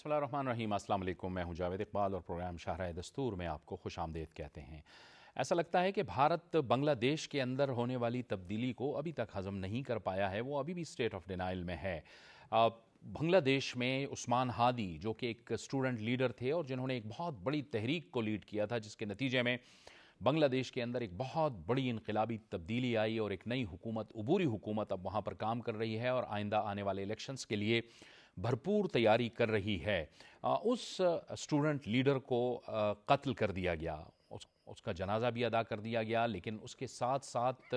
بسم اللہ الرحمن الرحیم۔ السلام علیکم، میں ہوں جاوید اقبال اور پروگرام شاہراہ دستور میں آپ کو خوش آمدید کہتے ہیں۔ ایسا لگتا ہے کہ بھارت بنگلہ دیش کے اندر ہونے والی تبدیلی کو ابھی تک ہضم نہیں کر پایا ہے، وہ ابھی بھی اسٹیٹ آف ڈینائل میں ہے۔ بنگلہ دیش میں عثمان ہادی جو کہ ایک اسٹوڈنٹ لیڈر تھے اور جنہوں نے ایک بہت بڑی تحریک کو لیڈ کیا تھا، جس کے نتیجے میں بنگلہ دیش کے اندر ایک بہت بڑی انقلابی تبدیلی آئی اور ایک نئی حکومت، عبوری حکومت اب وہاں پر کام کر رہی ہے اور آئندہ آنے والے الیکشنز کے لیے بھرپور تیاری کر رہی ہے۔ اس اسٹوڈنٹ لیڈر کو قتل کر دیا گیا، اس کا جنازہ بھی ادا کر دیا گیا، لیکن اس کے ساتھ ساتھ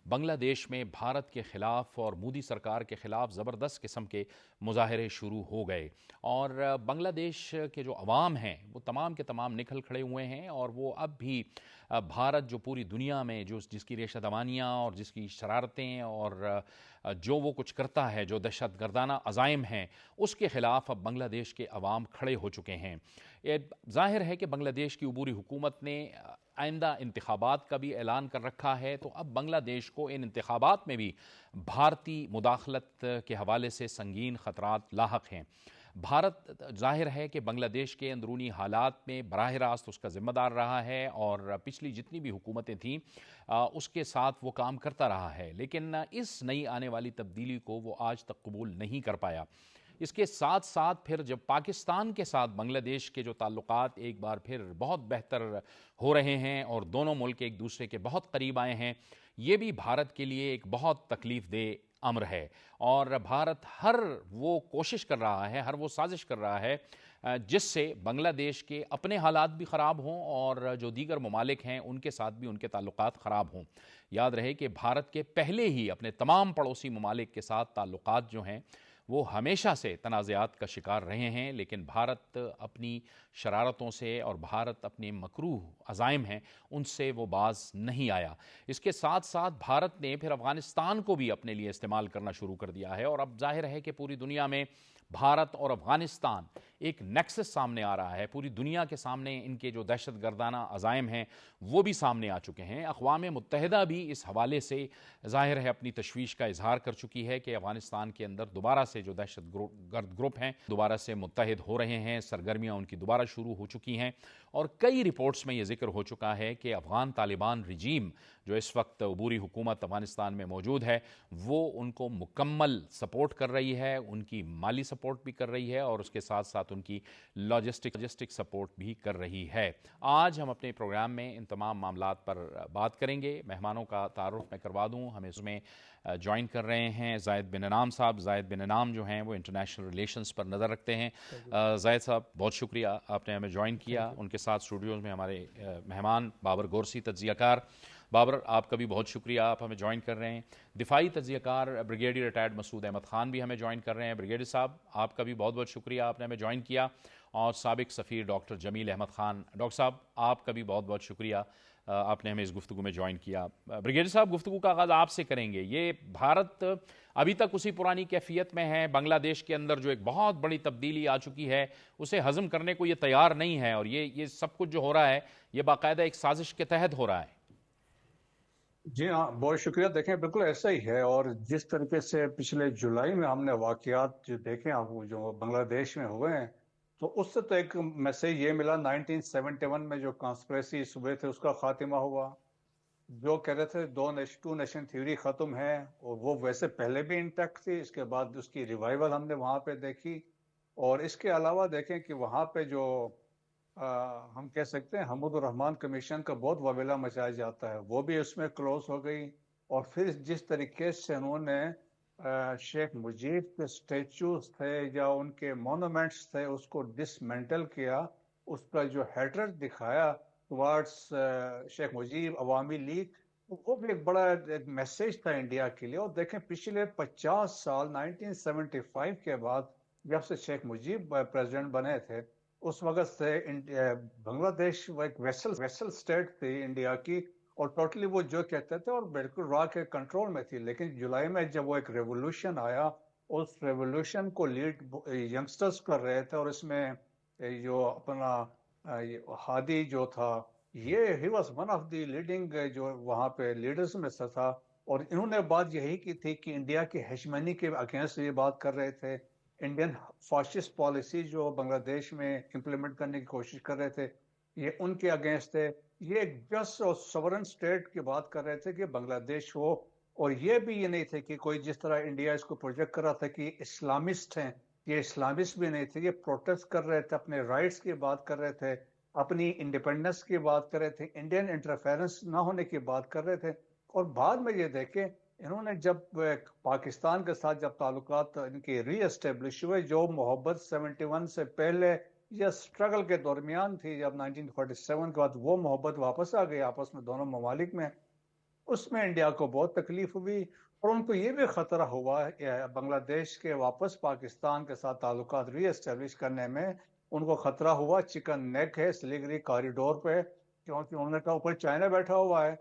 بنگلہ دیش میں بھارت کے خلاف اور مودی سرکار کے خلاف زبردست قسم کے مظاہرے شروع ہو گئے، اور بنگلہ دیش کے جو عوام ہیں وہ تمام کے تمام نکل کھڑے ہوئے ہیں، اور وہ اب بھی بھارت جو پوری دنیا میں جس کی ریشہ دوانیاں اور جس کی شرارتیں اور جو وہ کچھ کرتا ہے، جو دہشت گردانہ عزائم ہیں، اس کے خلاف اب بنگلہ دیش کے عوام کھڑے ہو چکے ہیں۔ یہ ظاہر ہے کہ بنگلہ دیش کی عبوری حکومت نے آئندہ انتخابات کا بھی اعلان کر رکھا ہے، تو اب بنگلہ دیش کو ان انتخابات میں بھی بھارتی مداخلت کے حوالے سے سنگین خطرات لاحق ہیں۔ بھارت ظاہر ہے کہ بنگلہ دیش کے اندرونی حالات میں براہ راست اس کا ذمہ دار رہا ہے، اور پچھلی جتنی بھی حکومتیں تھیں اس کے ساتھ وہ کام کرتا رہا ہے، لیکن اس نئی آنے والی تبدیلی کو وہ آج تک قبول نہیں کر پایا۔ اس کے ساتھ ساتھ پھر جب پاکستان کے ساتھ بنگلہ دیش کے جو تعلقات ایک بار پھر بہت بہتر ہو رہے ہیں اور دونوں ملک ایک دوسرے کے بہت قریب آئے ہیں، یہ بھی بھارت کے لیے ایک بہت تکلیف دہ امر ہے، اور بھارت ہر وہ کوشش کر رہا ہے، ہر وہ سازش کر رہا ہے جس سے بنگلہ دیش کے اپنے حالات بھی خراب ہوں اور جو دیگر ممالک ہیں ان کے ساتھ بھی ان کے تعلقات خراب ہوں۔ یاد رہے کہ بھارت کے پہلے ہی اپنے تمام پڑوسی ممالک کے ساتھ تعلقات جو ہیں وہ ہمیشہ سے تنازعات کا شکار رہے ہیں، لیکن بھارت اپنی شرارتوں سے اور بھارت اپنے مکروہ عزائم ہیں ان سے وہ باز نہیں آیا۔ اس کے ساتھ ساتھ بھارت نے پھر افغانستان کو بھی اپنے لیے استعمال کرنا شروع کر دیا ہے، اور اب ظاہر ہے کہ پوری دنیا میں بھارت اور افغانستان ایک نیکسس سامنے آ رہا ہے۔ پوری دنیا کے سامنے ان کے جو دہشت گردانہ عزائم ہیں وہ بھی سامنے آ چکے ہیں۔ اقوام متحدہ بھی اس حوالے سے ظاہر ہے اپنی تشویش کا اظہار کر چکی ہے کہ افغانستان کے اندر دوبارہ سے جو دہشت گرد گروپ ہیں دوبارہ سے متحد ہو رہے ہیں، سرگرمیاں ان کی دوبارہ شروع ہو چکی ہیں، اور کئی رپورٹس میں یہ ذکر ہو چکا ہے کہ افغان طالبان رجیم جو اس وقت عبوری حکومت افغانستان میں موجود ہے وہ ان کو مکمل سپورٹ کر رہی ہے، ان کی مالی سپورٹ بھی کر رہی ہے، اور اس کے ساتھ ساتھ ان کی لاجسٹک سپورٹ بھی کر رہی ہے۔ آج ہم اپنے پروگرام میں ان تمام معاملات پر بات کریں گے۔ مہمانوں کا تعارف میں کروا دوں، ہمیں اس میں جوائن کر رہے ہیں زاہد بن انعام صاحب۔ زاہد بن انعام جو ہیں وہ انٹرنیشنل ریلیشنز پر نظر رکھتے ہیں۔ زاہد صاحب بہت شکریہ، آپ نے ہمیں جوائن کیا۔ ان کے ساتھ اسٹوڈیوز میں ہمارے مہمان بابر گورسی تجزیہ کار۔ بابر، آپ کا بھی بہت شکریہ، آپ ہمیں جوائن کر رہے ہیں۔ دفاعی تجزیہ کار بریگیڈیئر ریٹائرڈ مسعود احمد خان بھی ہمیں جوائن کر رہے ہیں۔ بریگیڈیئر صاحب، آپ کا بھی بہت بہت شکریہ، آپ نے ہمیں جوائن کیا۔ اور سابق سفیر ڈاکٹر جمیل احمد خان، ڈاکٹر صاحب آپ کا بھی بہت بہت شکریہ، آپ نے ہمیں اس گفتگو میں جوائن کیا۔ بریگیڈیئر صاحب، گفتگو کا آغاز آپ سے کریں گے۔ یہ بھارت ابھی تک اسی پرانی کیفیت میں ہے، بنگلہ دیش کے اندر جو ایک بہت بڑی تبدیلی آ چکی ہے اسے ہضم کرنے کو یہ تیار نہیں ہے، اور یہ سب کچھ جو ہو رہا ہے یہ باقاعدہ ایک سازش کے تحت ہو رہا ہے۔ جی ہاں، بہت شکریہ۔ دیکھیں بالکل ایسا ہی ہے، اور جس طریقے سے پچھلے جولائی میں ہم نے واقعات جو دیکھیں آپ جو بنگلہ دیش میں ہوئے ہیں، تو اس سے تو ایک میسج یہ ملا 1971 میں جو کانسپریسی صوبے تھے اس کا خاتمہ ہوا، جو کہہ رہے تھے ٹو نیشن تھیوری ختم ہے، اور وہ ویسے پہلے بھی انٹیکٹ تھی، اس کے بعد اس کی ریوائیول ہم نے وہاں پہ دیکھی۔ اور اس کے علاوہ دیکھیں کہ وہاں پہ جو ہم کہہ سکتے ہیں حمود الرحمان کمیشن کا بہت واویلا مچایا جاتا ہے، وہ بھی اس میں کلوز ہو گئی۔ اور پھر جس طریقے سے انہوں نے شیخ مجیب کے سٹیچوز تھے یا ان کے مونومنٹس تھے اس کو ڈسمینٹل کیا، اس کا جو ہیٹرڈ دکھایا ٹوارڈس شیخ مجیب عوامی لیگ، وہ بھی ایک بڑا ایک میسج تھا انڈیا کے لیے۔ اور دیکھیں پچھلے 50 سال 1975 کے بعد جب سے شیخ مجیب پریزیڈنٹ بنے تھے، اس وقت سے بنگلہ دیش وہ ایک ویسل سٹیٹ تھی انڈیا کی، اور ٹوٹلی وہ جو کہتے تھے اور بالکل را کے کنٹرول میں تھی۔ لیکن جولائی میں جب وہ ایک ریولوشن آیا، اس ریولوشن کو لیڈ ینگسٹرز کر رہے تھے، اور اس میں جو اپنا ہادی جو تھا، یہ he was one of the leading جو وہاں پہ لیڈرز میں سے تھا، اور انہوں نے بات یہی کی تھی کہ انڈیا کی ہیجمنی کے اگینسٹ یہ بات کر رہے تھے انڈین فاشسٹ پالیسی جو بنگلہ دیش میں امپلیمنٹ کرنے کی کوشش کر رہے تھے، یہ ان کے اگینسٹ تھے. یہ ایک جسٹ اور سورن اسٹیٹ کی بات کر رہے تھے کہ بنگلہ دیش ہو. اور یہ بھی یہ نہیں تھے کہ کوئی جس طرح انڈیا اس کو پروجیکٹ کر رہا تھا کہ اسلامسٹ ہیں، یہ اسلامسٹ بھی نہیں تھے. یہ پروٹیسٹ کر رہے تھے، اپنے رائٹس کی بات کر رہے تھے، اپنی انڈیپینڈنس کی بات کر رہے تھے، انڈین انٹرفیرنس نہ ہونے کی بات کر رہے تھے. اور بعد میں یہ دیکھیں انہوں نے جب پاکستان کے ساتھ جب تعلقات ان کی ری اسٹیبلش ہوئے، جو محبت 71 سے پہلے یا سٹرگل کے درمیان تھی، جب 1947 کے بعد وہ محبت واپس آ گئی آپس میں دونوں ممالک میں، اس میں انڈیا کو بہت تکلیف ہوئی. اور ان کو یہ بھی خطرہ ہوا بنگلہ دیش کے واپس پاکستان کے ساتھ تعلقات ری اسٹیبلش کرنے میں. ان کو خطرہ ہوا چکن نیک ہے سلیگری کاریڈور پہ، کیونکہ انہوں نے کہا اوپر چائنا بیٹھا ہوا ہے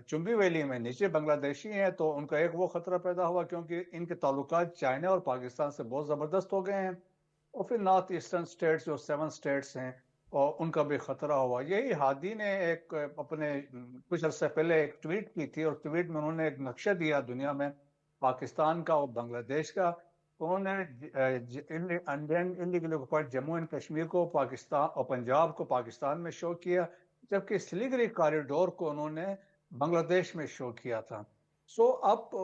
چمبی ویلی میں، نیچے بنگلہ دیشی ہیں. تو ان کا ایک وہ خطرہ پیدا ہوا کیونکہ ان کے تعلقات چائنا اور پاکستان سے بہت زبردست ہو گئے ہیں. اور پھر نارتھ ایسٹرن اسٹیٹس جو 7 اسٹیٹس ہیں اور ان کا بھی خطرہ ہوا. یہی ہادی نے ایک اپنے کچھ عرصے پہلے ایک ٹویٹ کی تھی، اور ٹویٹ میں انہوں نے ایک نقشہ دیا دنیا میں پاکستان کا اور بنگلہ دیش کا. انہوں نے Indian illegal occupied Jammu and Kashmir کو پاکستان اور پنجاب کو پاکستان میں شو کیا، جبکہ سلیگری کاریڈور کو انہوں نے بنگلہ دیش میں شو کیا تھا. اب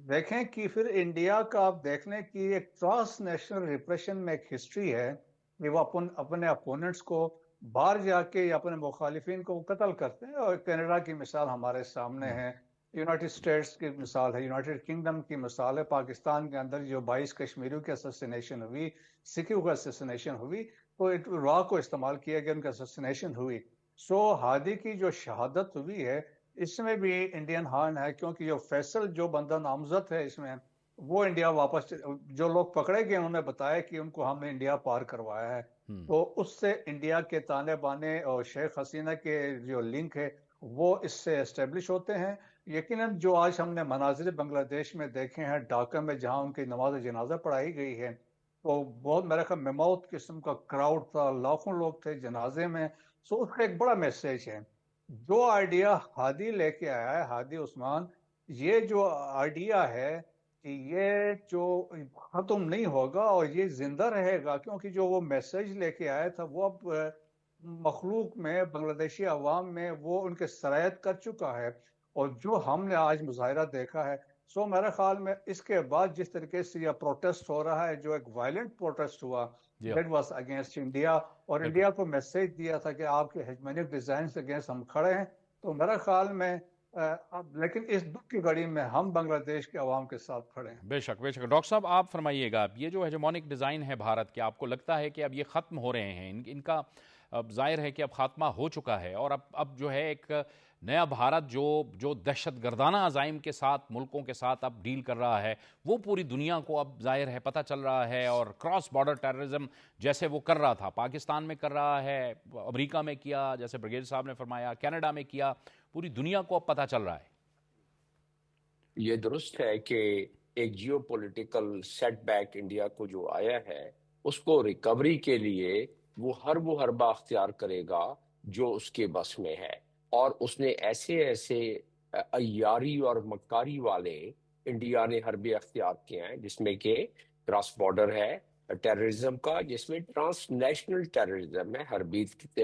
دیکھیں کہ پھر انڈیا کا آپ دیکھنے کی ایک ٹرانس نیشنل ریپریشن میں ایک ہسٹری ہے کہ وہ اپنے اپوننٹس کو باہر جا کے یا اپنے مخالفین کو قتل کرتے ہیں. اور کینیڈا کی مثال ہمارے سامنے ہے، یونائٹڈ اسٹیٹس کی مثال ہے، یونائٹڈ کنگڈم کی مثال ہے. پاکستان کے اندر جو 22 کشمیریوں کی اسسینیشن ہوئی، سکھیوں کا اسسینیشن ہوئی، تو را کو استعمال کیا گیا، ان کا اسسینیشن ہوئی. ہادی کی جو شہادت ہوئی ہے اس میں بھی انڈین ہارن ہے، کیونکہ جو فیصل جو بندہ نامزد ہے اس میں، وہ انڈیا واپس، جو لوگ پکڑے گئے انہوں نے بتایا کہ ان کو ہم نے انڈیا پار کروایا ہے. تو اس سے انڈیا کے تانے بانے اور شیخ حسینہ کے جو لنک ہے وہ اس سے اسٹیبلش ہوتے ہیں. یقیناً جو آج ہم نے مناظر بنگلہ دیش میں دیکھے ہیں، ڈھاکہ میں جہاں ان کی نماز جنازہ پڑھائی گئی ہے، تو بہت میرا خیال مموت قسم کا کراؤڈ تھا، لاکھوں لوگ تھے جنازے میں. اس کا ایک بڑا میسج ہے. جو آئیڈیا ہادی لے کے آیا ہے، ہادی عثمان، یہ جو آئیڈیا ہے کہ یہ جو ختم نہیں ہوگا اور یہ زندہ رہے گا، کیونکہ جو وہ میسج لے کے آیا تھا وہ اب مخلوق میں، بنگلہ دیشی عوام میں وہ ان کے سرایت کر چکا ہے. اور جو ہم نے آج مظاہرہ دیکھا ہے، میرے خیال میں اس کے بعد جس طریقے سے یہ پروٹیسٹ ہو رہا ہے، جو ایک وائلنٹ پروٹیسٹ ہوا، دیٹ واز اگینسٹ انڈیا، اور انڈیا کو میسج دیا تھا کہ آپ کے ہیجمنک ڈیزائن سے اگینسٹ ہم کھڑے ہیں. تو میرا خیال میں لیکن اس دکھ کی گھڑی میں ہم بنگلہ دیش کے عوام کے ساتھ کھڑے ہیں. بے شک بے شک. ڈاکٹر صاحب آپ فرمائیے گا، یہ جو ہیجمونک ڈیزائن ہے بھارت کے، آپ کو لگتا ہے کہ اب یہ ختم ہو رہے ہیں، ان کا اب ظاہر ہے کہ اب خاتمہ ہو چکا ہے، اور اب جو ہے ایک نیا بھارت جو دہشت گردانہ عزائم کے ساتھ ملکوں کے ساتھ اب ڈیل کر رہا ہے، وہ پوری دنیا کو اب ظاہر ہے پتہ چل رہا ہے، اور کراس بارڈر ٹیررزم جیسے وہ کر رہا تھا پاکستان میں کر رہا ہے، امریکہ میں کیا، جیسے بریگیڈ صاحب نے فرمایا کینیڈا میں کیا، پوری دنیا کو اب پتہ چل رہا ہے. یہ درست ہے کہ ایک geopolitical setback India کو جو آیا ہے، اس کو ریکوری کے لیے وہ حرب و حربہ اختیار کرے گا جو اس کے بس میں ہے. اور اس نے ایسے عیاری اور مکاری والے انڈیا نے حربے اختیار کیے ہیں، جس میں کہ کراس بارڈر ہے ٹیررزم کا، جس میں ٹرانس نیشنل ٹیررزم ہے. ہربیت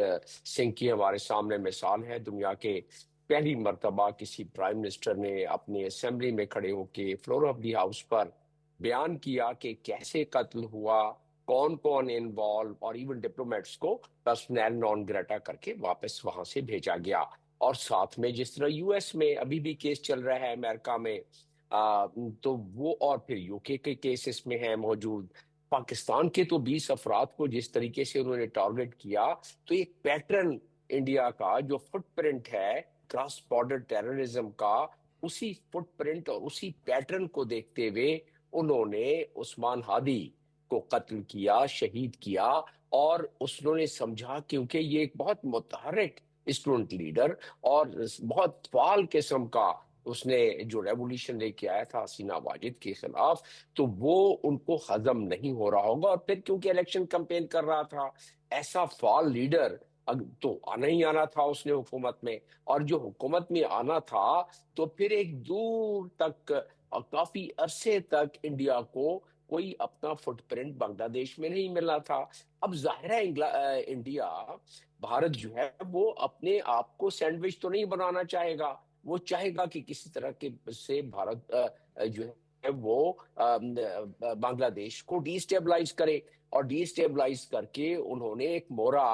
سنگھ کی ہمارے سامنے مثال ہے. دنیا کے پہلی مرتبہ کسی پرائم منسٹر نے اپنی اسمبلی میں کھڑے ہو کے فلور آف دی ہاؤس پر بیان کیا کہ کیسے قتل ہوا، کون کون انوالو، اور ایون ڈپلومیٹس کو پرسنل نان گریٹا کر کے واپس وہاں سے بھیجا گیا. اور ساتھ میں جس طرح یو ایس میں ابھی بھی کیس چل رہا ہے، امریکہ میں، تو وہ، اور پھر یو کے کیسز میں ہیں موجود. پاکستان کے تو 20 افراد کو جس طریقے سے انہوں نے ٹارگٹ کیا، تو ایک پیٹرن انڈیا کا جو فٹ پرنٹ ہے کراس بارڈر ٹیررزم کا، اسی فٹ پرنٹ اور اسی پیٹرن کو دیکھتے ہوئے انہوں نے عثمان ہادی کو قتل کیا، شہید کیا. اور انہوں نے سمجھا کیونکہ یہ ایک بہت متحرک اسٹوڈنٹ لیڈر اور بہت فعال قسم کا اس نے جو ریولیوشن لے کے آیا تھا حسینہ واجد کے خلاف، تو وہ ان کو ہضم نہیں ہو رہا ہوگا. اور پھر کیونکہ الیکشن کمپین کر رہا تھا، ایسا فعال لیڈر تو آنا ہی آنا تھا اس نے حکومت میں، اور جو حکومت میں آنا تھا تو پھر ایک دور تک، کافی عرصے تک انڈیا کو کوئی اپنا فٹ پرنٹ بنگلہ دیش میں نہیں مل رہا تھا. اب ظاہر ہے انڈیا، بھارت جو ہے وہ اپنے آپ کو سینڈوچ تو نہیں بنانا چاہے گا. وہ چاہے گا کہ کسی طرح کے سے بھارت جو ہے وہ بنگلہ دیش کو ڈی اسٹیبلائز کرے. اور ڈی اسٹیبلائز کر کے انہوں نے ایک مورا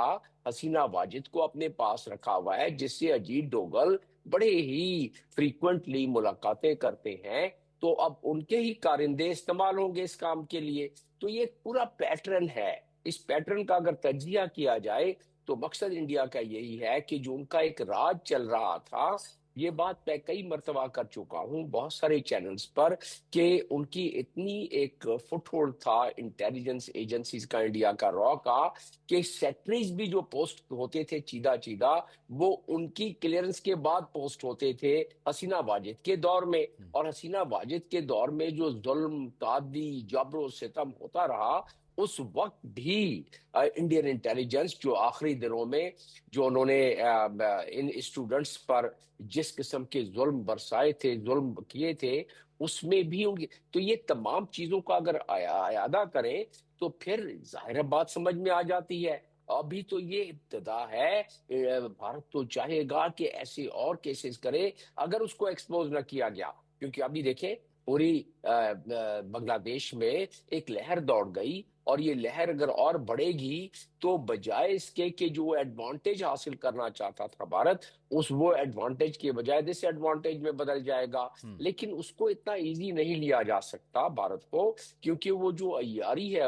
حسینہ واجد کو اپنے پاس رکھا ہوا ہے، جس سے اجیت ڈوگل بڑے ہی فریکوینٹلی ملاقاتیں کرتے ہیں. تو اب ان کے ہی کارندے استعمال ہوں گے اس کام کے لیے. تو یہ ایک پورا پیٹرن ہے. اس پیٹرن کا اگر تجزیہ کیا جائے تو مقصد انڈیا کا یہی ہے کہ جو ان کا ایک راج چل رہا تھا، یہ بات میں کئی مرتبہ کر چکا ہوں بہت سارے چینلز پر، کہ ان کی اتنی ایک فٹ ہولڈ تھا انٹیلیجنس ایجنسیز کا انڈیا کا را کا، کہ سیکٹریز بھی جو پوسٹ ہوتے تھے چیدہ چیدہ، وہ ان کی کلیئرنس کے بعد پوسٹ ہوتے تھے حسینہ واجد کے دور میں. اور حسینہ واجد کے دور میں جو ظلم، تعدی، جبر و ستم ہوتا رہا، اس وقت بھی انڈین انٹیلیجنس جو آخری دنوں میں جو انہوں نے ان اسٹوڈنٹس پر جس قسم کے ظلم برسائے تھے، ظلم کیے تھے، اس میں بھی تو یہ تمام چیزوں کا اگر اعادہ کریں تو پھر ظاہر بات سمجھ میں آ جاتی ہے. ابھی تو یہ ابتدا ہے. بھارت تو چاہے گا کہ ایسے اور کیسز کرے اگر اس کو ایکسپوز نہ کیا گیا. کیونکہ ابھی دیکھیں پوری بنگلہ دیش میں ایک لہر دوڑ گئی، اور یہ لہر اگر اور بڑھے گی تو بجائے اس کے کہ جو ایڈوانٹیج حاصل کرنا چاہتا تھا بھارت، وہ ایڈوانٹیج کے بجائے ڈس ایڈوانٹیج میں بدل جائے گا. لیکن اس کو اتنا ایزی نہیں لیا جا سکتا بھارت کو، کیونکہ وہ جو عیاری ہے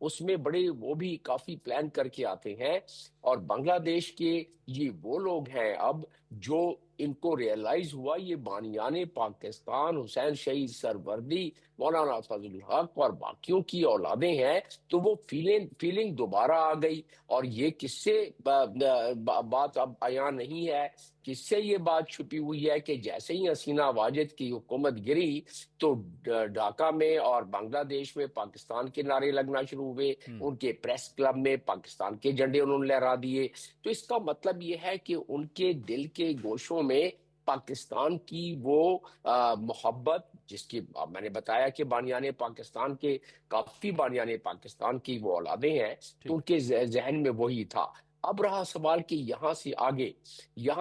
اس میں بڑے وہ بھی کافی پلان کر کے آتے ہیں. اور بنگلہ دیش کے یہ وہ لوگ ہیں اب جو ان کو ریئلائز ہوا یہ بانیان پاکستان حسین شہید سروردی، مولانا فضل الحق اور باقیوں کی اولادیں ہیں. تو وہ فیلنگ دوبارہ آ گئی. اور یہ کس سے بات اب عیاں نہیں ہے، کس سے یہ بات چھپی ہوئی ہے، کہ جیسے ہی حسینہ واجد کی حکومت گری تو ڈھاکہ میں اور بنگلہ دیش میں پاکستان کے نعرے لگنا شروع ہوئے. ان کے پریس کلب میں پاکستان کے جھنڈے انہوں نے لہرا دیے. تو اس کا مطلب یہ ہے کہ ان کے دل کے گوشوں میں پاکستان کی وہ محبت، جس کی میں نے بتایا کہ بانیان پاکستان کے کافی بانیان پاکستان کی وہ اولادیں ہیں، تو ان کے ذہن میں وہی تھا. اب رہا سوال کہ یہاں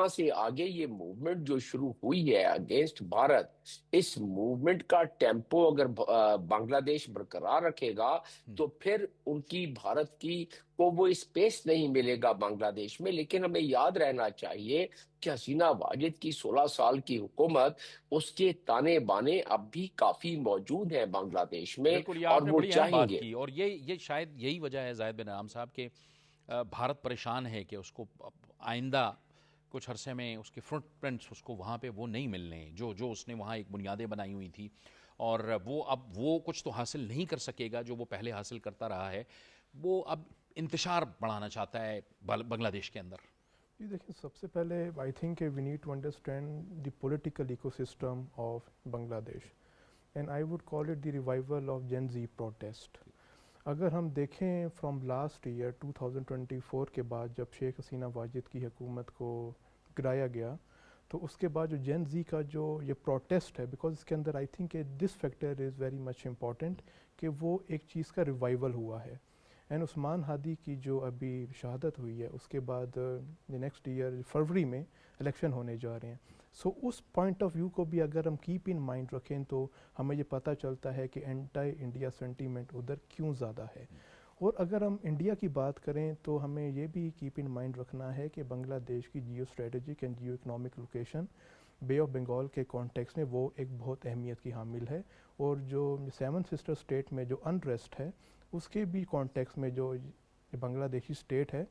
سے آگے یہ موومنٹ جو شروع ہوئی ہے اگینسٹ بھارت، اس موومنٹ کا ٹیمپو اگر بنگلہ دیش برقرار رکھے گا تو پھر ان کی بھارت کی کو وہ اسپیس نہیں ملے گا بنگلہ دیش میں. لیکن ہمیں یاد رہنا چاہیے کہ حسینہ واجد کی 16 سال کی حکومت، اس کے تانے بانے اب بھی کافی موجود ہیں بنگلہ دیش میں، بالکل، یہ اور آپ نے وہ بڑی اہم چاہیں بات گے. کی. اور یہ شاید یہی وجہ ہے زاہد بن انعام صاحب کہ بھارت پریشان ہے کہ اس کو آئندہ کچھ عرصے میں اس کے فٹ پرنٹس اس کو وہاں پہ وہ نہیں ملنے جو اس نے وہاں ایک بنیادیں بنائی ہوئی تھی، اور وہ کچھ تو حاصل نہیں کر سکے گا جو وہ پہلے حاصل کرتا رہا ہے. وہ اب انتشار بڑھانا چاہتا ہے بنگلہ دیش کے اندر. جی دیکھیں، سب سے پہلے I think we need to understand the political ecosystem of Bangladesh, and I would call it the revival of Gen Z protest. اگر ہم دیکھیں فرام لاسٹ ایئر 2024 کے بعد جب شیخ حسینہ واجد کی حکومت کو گرایا گیا، تو اس کے بعد جو جین زی کا جو یہ پروٹیسٹ ہے، بیکاز اس کے اندر I think this factor is very much important کہ وہ ایک چیز کا ریوائول ہوا ہے. اینڈ عثمان ہادی کی جو ابھی شہادت ہوئی ہے، اس کے بعد نیکسٹ ایئر فروری میں الیکشن ہونے جا رہے ہیں. سو اس پوائنٹ آف ویو کو بھی اگر ہم کیپ ان مائنڈ رکھیں تو ہمیں یہ پتہ چلتا ہے کہ اینٹی انڈیا سینٹیمنٹ ادھر کیوں زیادہ ہے. اور اگر ہم انڈیا کی بات کریں تو ہمیں یہ بھی کیپ ان مائنڈ رکھنا ہے کہ بنگلہ دیش کی geostrategic and geoeconomic location bay of Bengal کے کانٹیکس میں وہ ایک بہت اہمیت کی حامل ہے. اور جو 7 سسٹر اسٹیٹ میں جو انریسٹ ہے، اس کے بھی کانٹیکس میں جو بنگلہ دیشی اسٹیٹ ہے،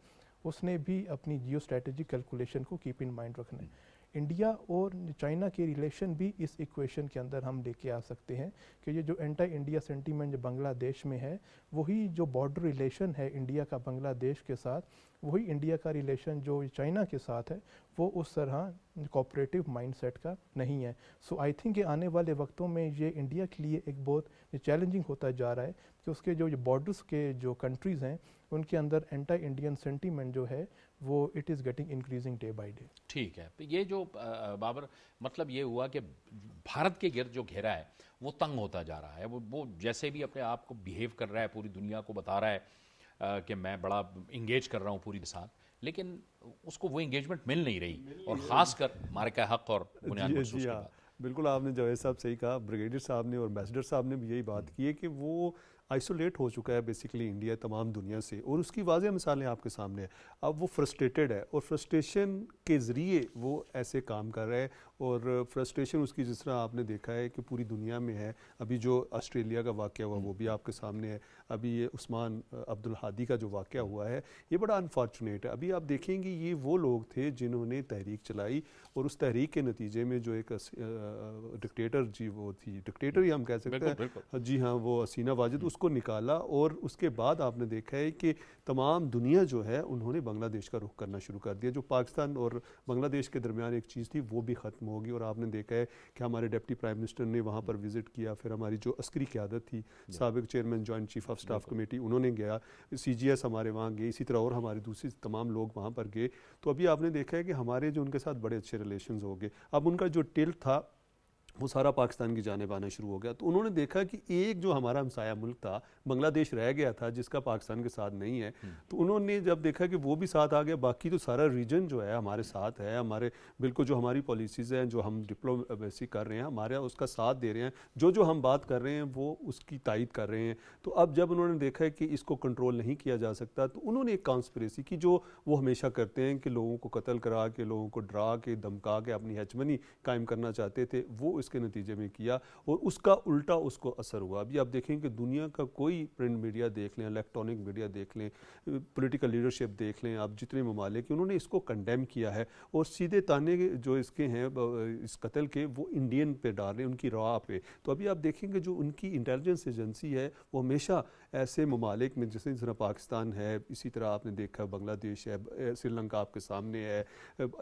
اس نے بھی اپنی جیو اسٹریٹجک کیلکولیشن کو کیپ ان مائنڈ رکھنا ہے. انڈیا اور چائنا کے ریلیشن بھی اس ایکویشن کے اندر ہم لے کے آ سکتے ہیں کہ یہ جو اینٹی انڈیا سینٹیمنٹ جو بنگلہ دیش میں ہے، وہی جو بارڈر ریلیشن ہے انڈیا کا بنگلہ دیش کے ساتھ، وہی انڈیا کا ریلیشن جو چائنا کے ساتھ ہے، وہ اس طرح کوآپریٹو مائنڈ سیٹ کا نہیں ہے. سو آئی تھنک کہ آنے والے وقتوں میں یہ انڈیا کے لیے ایک بہت چیلنجنگ ہوتا جا رہا ہے کہ اس کے جو بارڈرز کے جو کنٹریز ہیں ان کے اندر اینٹی انڈین سینٹیمنٹ جو ہے وہ it is getting increasing day by day. ٹھیک ہے، یہ جو بابر مطلب یہ ہوا کہ بھارت کے گرد جو گھیرا ہے وہ تنگ ہوتا جا رہا ہے. وہ جیسے بھی اپنے آپ کو بیہیو کر رہا ہے, پوری دنیا کو بتا رہا ہے کہ میں بڑا انگیج کر رہا ہوں پوری کے ساتھ, لیکن اس کو وہ انگیجمنٹ مل نہیں رہی, اور خاص کر مارکہ حق اور بنیاد مرسوس کے بعد. بالکل آپ نے جاوید صاحب صحیح کہا, بریگیڈیئر صاحب نے اور ایمبیسڈر صاحب نے بھی یہی بات کی ہے کہ وہ آئسولیٹ ہو چکا ہے بیسیکلی انڈیا تمام دنیا سے, اور اس کی واضح مثالیں آپ کے سامنے ہیں. اب وہ فرسٹریٹڈ ہے, اور فرسٹریشن کے ذریعے وہ ایسے کام کر رہا ہے, اور فرسٹریشن اس کی جس طرح آپ نے دیکھا ہے کہ پوری دنیا میں ہے. ابھی جو آسٹریلیا کا واقعہ ہوا وہ بھی آپ کے سامنے ہے, ابھی یہ عثمان عبدالہادی کا جو واقعہ ہوا ہے یہ بڑا انفارچونیٹ ہے. ابھی آپ دیکھیں گے یہ وہ لوگ تھے جنہوں نے تحریک چلائی, اور اس تحریک کے نتیجے میں جو ایک ڈکٹیٹر, جی وہ تھی ڈکٹیٹر ہی ہم کہہ سکتے ہیں, جی ہاں, وہ حسینہ واجد, اس کو نکالا. اور اس کے بعد آپ نے دیکھا ہے کہ تمام دنیا جو ہے انہوں نے بنگلہ دیش کا رخ کرنا شروع کر دیا. جو پاکستان اور بنگلہ دیش کے درمیان ایک چیز تھی وہ بھی ختم ہوگی, اور آپ نے دیکھا ہے کہ ہمارے ڈپٹی پرائم منسٹر نے وہاں پر وزٹ کیا, پھر ہماری جو عسکری قیادت تھی, سابق chairman joint chief of staff committee, انہوں نے گیا, سی جی ایس ہمارے وہاں گئے, اسی طرح اور ہمارے دوسری تمام لوگ وہاں پر گئے. تو ابھی آپ نے دیکھا ہے کہ ہمارے جو ان کے ساتھ بڑے اچھے ریلیشنز ہو گئے. اب ان کا جو ٹلٹ تھا وہ سارا پاکستان کی جانب آنا شروع ہو گیا. تو انہوں نے دیکھا کہ ایک جو ہمارا ہمسایہ ملک تھا بنگلہ دیش رہ گیا تھا جس کا پاکستان کے ساتھ نہیں ہے, تو انہوں نے جب دیکھا کہ وہ بھی ساتھ آ گیا, باقی تو سارا ریجن جو ہے ہمارے ساتھ ہے, ہمارے بالکل جو ہماری پالیسیز ہیں, جو ہم ڈپلومیسی کر رہے ہیں, ہمارے اس کا ساتھ دے رہے ہیں, جو ہم بات کر رہے ہیں وہ اس کی تائید کر رہے ہیں. تو اب جب انہوں نے دیکھا کہ اس کو کنٹرول نہیں کیا جا سکتا, تو انہوں نے ایک کانسپریسی کی جو وہ ہمیشہ کرتے ہیں کہ لوگوں کو قتل کرا کے, لوگوں کو ڈرا کے, دمکا کے اپنی ہیجمنی قائم کرنا چاہتے تھے, وہ اس کے نتیجے میں کیا, اور اس کا الٹا اس کو اثر ہوا. ابھی آپ دیکھیں کہ دنیا کا کوئی پرنٹ میڈیا دیکھ لیں, الیکٹرانک میڈیا دیکھ لیں, پولیٹیکل لیڈرشپ دیکھ لیں, آپ جتنے ممالک انہوں نے اس کو کنڈیم کیا ہے, اور سیدھے تانے جو اس کے ہیں اس قتل کے وہ انڈین پہ ڈال رہے ہیں, ان کی راہ پہ. تو ابھی آپ دیکھیں گے جو ان کی انٹیلیجنس ایجنسی ہے وہ ہمیشہ ایسے ممالک میں, جس طرح پاکستان ہے, اسی طرح آپ نے دیکھا بنگلہ دیش ہے, سری لنکا آپ کے سامنے ہے,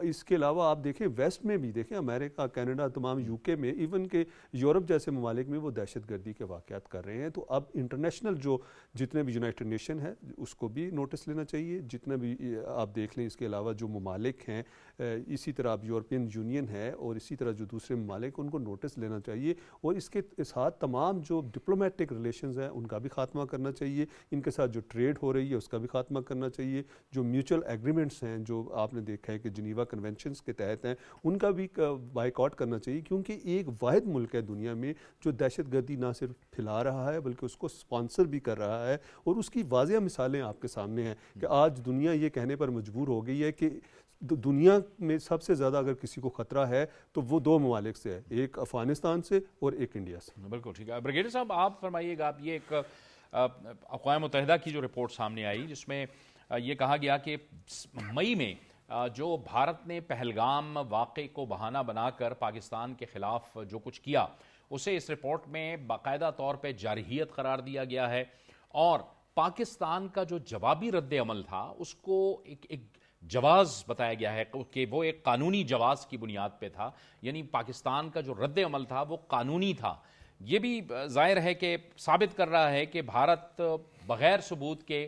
اس کے علاوہ آپ دیکھیں ویسٹ میں بھی دیکھیں, امریکہ, کینیڈا, تمام یو کے میں, ایون کہ یورپ جیسے ممالک میں وہ دہشت گردی کے واقعات کر رہے ہیں. تو اب انٹرنیشنل جو جتنے بھی یونائٹڈ نیشن ہے اس کو بھی نوٹس لینا چاہیے, جتنے بھی آپ دیکھ لیں اس کے علاوہ جو ممالک ہیں, اسی طرح اب یورپین یونین ہے, اور اسی طرح جو دوسرے ممالک ان کو نوٹس لینا چاہیے, اور اس کے ساتھ تمام جو ڈپلومیٹک ریلیشنز ہیں ان کا بھی خاتمہ کرنا چاہیے, ان کے ساتھ جو ٹریڈ ہو رہی ہے اس کا بھی خاتمہ کرنا چاہیے, جو میوچل ایگریمنٹس ہیں جو آپ نے دیکھا ہے کہ جنیوا کنونشنز کے تحت ہیں ان کا بھی بائیکاٹ کرنا چاہیے, کیونکہ ایک واحد ملک ہے دنیا میں جو دہشت گردی نہ صرف پھیلا رہا ہے بلکہ اس کو سپانسر بھی کر رہا ہے. اور اس کی واضح مثالیں آپ کے سامنے ہیں کہ آج دنیا یہ کہنے پر مجبور ہو گئی ہے کہ دنیا میں سب سے زیادہ اگر کسی کو خطرہ ہے تو وہ دو ممالک سے ہے, ایک افغانستان سے اور ایک انڈیا سے. بالکل ٹھیک ہے. بریگیڈیئر صاحب آپ فرمائیے گا, آپ یہ ایک اقوام متحدہ کی جو رپورٹ سامنے آئی جس میں یہ کہا گیا کہ مئی میں جو بھارت نے پہلگام واقعے کو بہانہ بنا کر پاکستان کے خلاف جو کچھ کیا اسے اس رپورٹ میں باقاعدہ طور پہ جارحیت قرار دیا گیا ہے, اور پاکستان کا جو جوابی رد عمل تھا اس کو ایک جواز بتایا گیا ہے کہ وہ ایک قانونی جواز کی بنیاد پہ تھا, یعنی پاکستان کا جو رد عمل تھا وہ قانونی تھا. یہ بھی ظاہر ہے کہ ثابت کر رہا ہے کہ بھارت بغیر ثبوت کے